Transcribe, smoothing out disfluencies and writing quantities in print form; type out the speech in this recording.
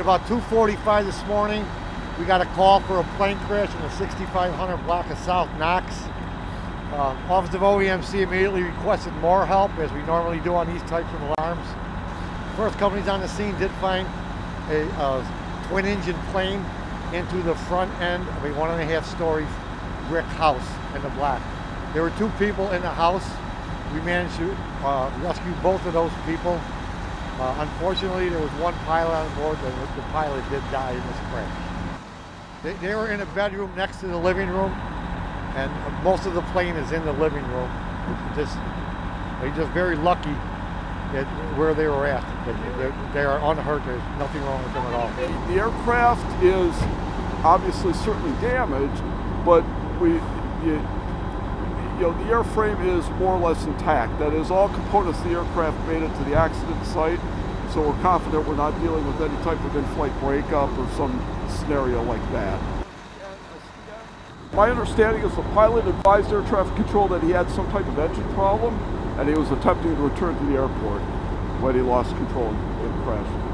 about 2:45 this morning, we got a call for a plane crash in the 6500 block of South Knox. Office of OEMC immediately requested more help, as we normally do on these types of alarms. First companies on the scene did find a twin-engine plane into the front end of a 1.5-story brick house in the block. There were 2 people in the house. We managed to rescue both of those people. Unfortunately, there was 1 pilot on board, and the pilot did die in this crash. They were in a bedroom next to the living room, and most of the plane is in the living room. They're just very lucky at where they were at. They are unhurt. There's nothing wrong with them at all. The aircraft is obviously certainly damaged, but the airframe is more or less intact. That is, all components of the aircraft made it to the accident site, so we're confident we're not dealing with any type of in-flight breakup or some scenario like that. My understanding is the pilot advised air traffic control that he had some type of engine problem, and he was attempting to return to the airport when he lost control and crashed.